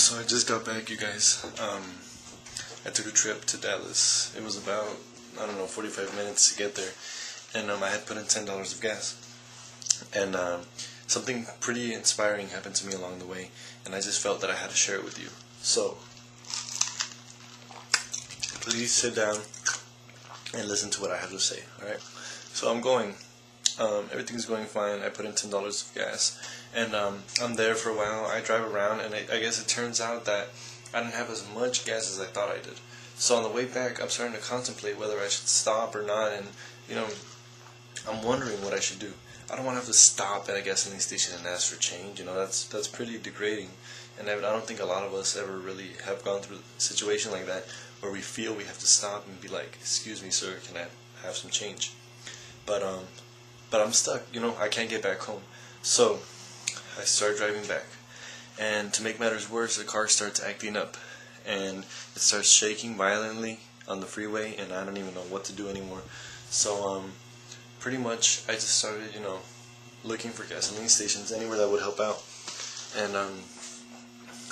So I just got back, you guys. I took a trip to Dallas. It was about, I don't know, 45 minutes to get there. And I had put in $10 of gas. And something pretty inspiring happened to me along the way. And I just felt that I had to share it with you. So, please sit down and listen to what I have to say, alright? So I'm going. Everything's going fine. I put in $10 of gas. And I'm there for a while. I drive around, and I guess it turns out that I didn't have as much gas as I thought I did. So on the way back, I'm starting to contemplate whether I should stop or not, and, you know, I'm wondering what I should do. I don't want to have to stop at a gasoline station and ask for change, you know, that's pretty degrading, and I don't think a lot of us ever really have gone through a situation like that, where we feel we have to stop and be like, excuse me sir, can I have some change? But I'm stuck, you know, I can't get back home. So I start driving back, and to make matters worse, the car starts acting up, and it starts shaking violently on the freeway, and I don't even know what to do anymore. So pretty much I just started, you know, looking for gasoline stations anywhere that would help out, and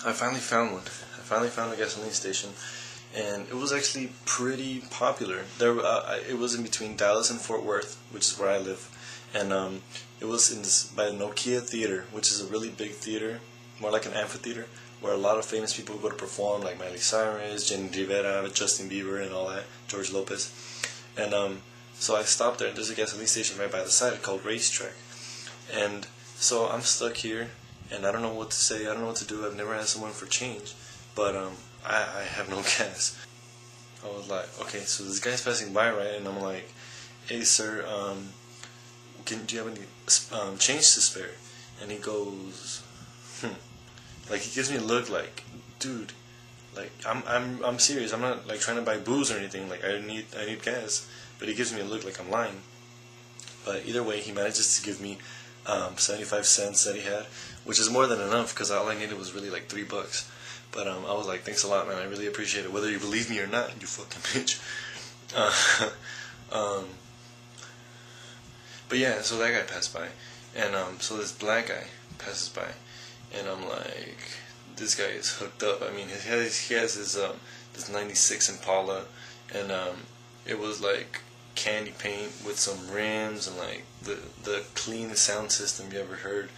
I finally found one. I finally found a gasoline station, and it was actually pretty popular. It was in between Dallas and Fort Worth, which is where I live, and it was by the Nokia Theater, which is a really big theater, more like an amphitheater, where a lot of famous people go to perform, like Miley Cyrus, Jenny Rivera, Justin Bieber, and all that, George Lopez. And so I stopped there, and there's a gasoline station right by the side called Racetrack. And so I'm stuck here, and I don't know what to say, I don't know what to do. I've never asked someone for change, but I have no gas. I was like, okay, so this guy's passing by, right? And I'm like, hey sir, do you have any change to spare? And he goes, like, he gives me a look like, dude, like, I'm serious. I'm not like trying to buy booze or anything. Like, I need gas. But he gives me a look like I'm lying. But either way, he manages to give me 75 cents that he had, which is more than enough, because all I needed was really like $3. But I was like, thanks a lot, man. I really appreciate it. Whether you believe me or not, you fucking bitch. But yeah, so that guy passed by, and so this black guy passes by, and I'm like, this guy is hooked up. I mean, he has his this '96 Impala, and it was like candy paint with some rims and like the cleanest sound system you ever heard.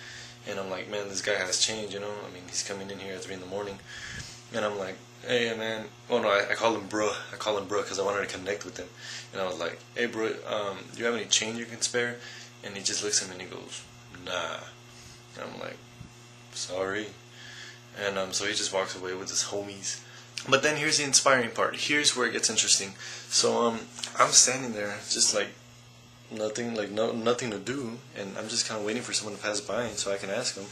And I'm like, man, this guy has change, you know. I mean, he's coming in here at 3 in the morning, and I'm like, hey man. Oh no, I call him bro. I call him bro because I wanted to connect with him. And I was like, hey bro, do you have any change you can spare? And he just looks at me and he goes, nah. And I'm like, sorry. And so he just walks away with his homies. But then here's the inspiring part. Here's where it gets interesting. So I'm standing there just like nothing, like nothing to do, and I'm just kind of waiting for someone to pass by so I can ask him.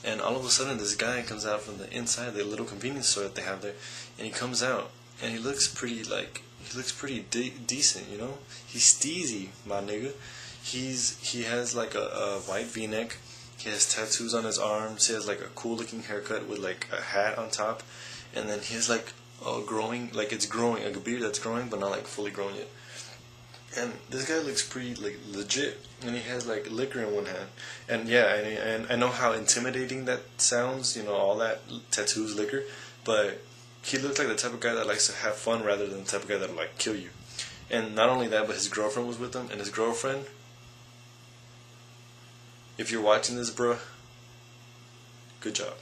And all of a sudden, this guy comes out from the inside, the little convenience store that they have there, and he comes out, and he looks pretty decent, you know. He's steezy, my nigga. He has like a white V-neck. He has tattoos on his arms. He has like a cool looking haircut with like a hat on top, and then he has like growing, like it's growing, like a beard that's growing, but not like fully grown yet. And this guy looks pretty like legit, and he has like liquor in one hand. And yeah, and I know how intimidating that sounds, you know, all that tattoos, liquor, but he looked like the type of guy that likes to have fun rather than the type of guy that will like kill you. And not only that, but his girlfriend was with him, and his girlfriend, if you're watching this, bruh, good job.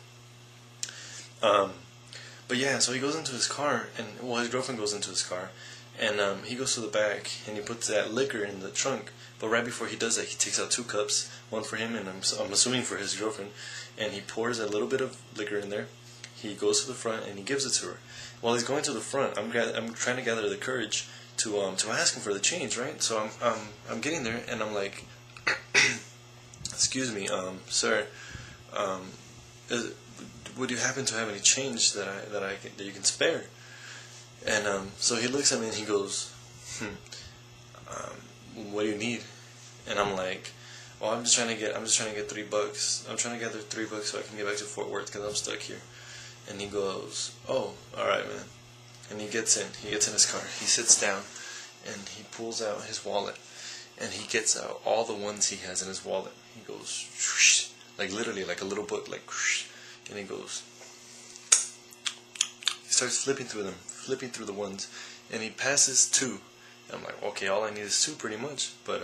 But yeah, so he goes into his car, and well, his girlfriend goes into his car, and he goes to the back, and he puts that liquor in the trunk. But right before he does that, he takes out 2 cups, one for him, and I'm assuming for his girlfriend, and he pours a little bit of liquor in there. He goes to the front, and he gives it to her. While he's going to the front, I'm trying to gather the courage to ask him for the change, right? So I'm getting there, and I'm like, excuse me, sir, would you happen to have any change that you can spare? And so he looks at me and he goes, what do you need? And I'm like, well, I'm just trying to get $3. I'm trying to gather $3 so I can get back to Fort Worth because I'm stuck here. And he goes, oh, all right, man. And he gets in his car. He sits down and he pulls out his wallet, and he gets out all the ones he has in his wallet. He goes, like literally like a little book, like, and he goes, starts flipping through the ones, and he passes 2. And I'm like, okay, all I need is 2 pretty much. But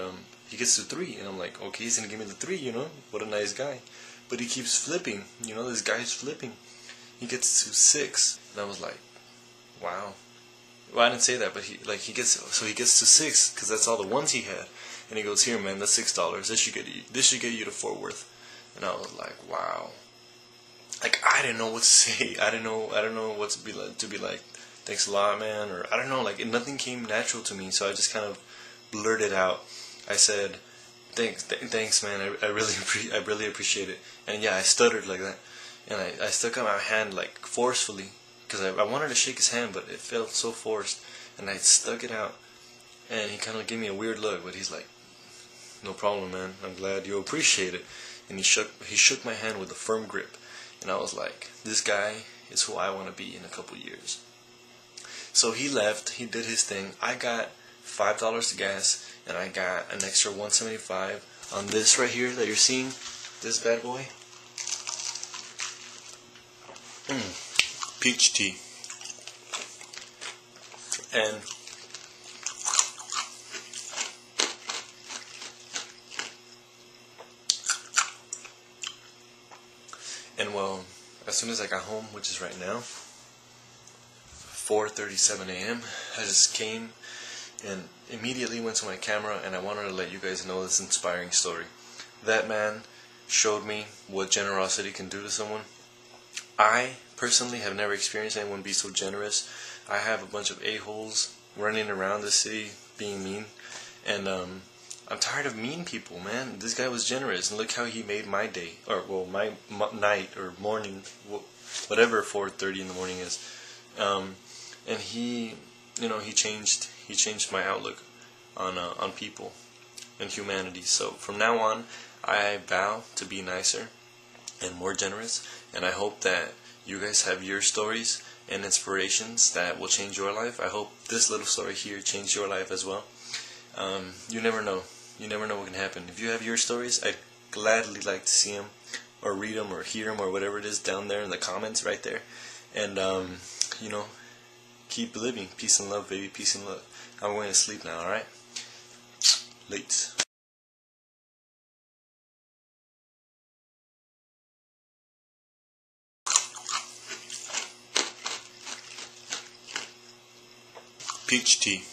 he gets to 3, and I'm like, okay, he's gonna give me the 3, you know? What a nice guy. But he keeps flipping, you know, this guy's flipping. He gets to 6, and I was like, wow. Well, I didn't say that, but he gets to 6 because that's all the ones he had. And he goes, here, man, that's $6. This should get you to Fort Worth. And I was like, wow. Like, I didn't know what to say. I don't know what to be like. Thanks a lot, man, or I don't know. Like, nothing came natural to me, so I just kind of blurted out. I said, thanks, man. I really appreciate it. And yeah, I stuttered like that, and I stuck out my hand like forcefully because I wanted to shake his hand, but it felt so forced, and I stuck it out. And he kind of gave me a weird look, but he's like, no problem, man. I'm glad you appreciate it. And he shook my hand with a firm grip. And I was like, this guy is who I want to be in a couple years. So he left. He did his thing. I got $5 to gas, and I got an extra $1.75 on this right here that you're seeing. This bad boy. Peach tea. And well, as soon as I got home, which is right now, 4:37 a.m., I just came and immediately went to my camera, and I wanted to let you guys know this inspiring story. That man showed me what generosity can do to someone. I personally have never experienced anyone be so generous. I have a bunch of a-holes running around the city being mean, and I'm tired of mean people, man. This guy was generous, and look how he made my day, or well, my night or morning, whatever 4:30 in the morning is. And he changed my outlook on people and humanity. So from now on, I vow to be nicer and more generous, and I hope that you guys have your stories and inspirations that will change your life. I hope this little story here changed your life as well. You never know. You never know what can happen. If you have your stories, I'd gladly like to see them, or read them, or hear them, or whatever it is down there in the comments right there. And, keep living. Peace and love, baby. Peace and love. I'm going to sleep now, alright? Late. Peach tea.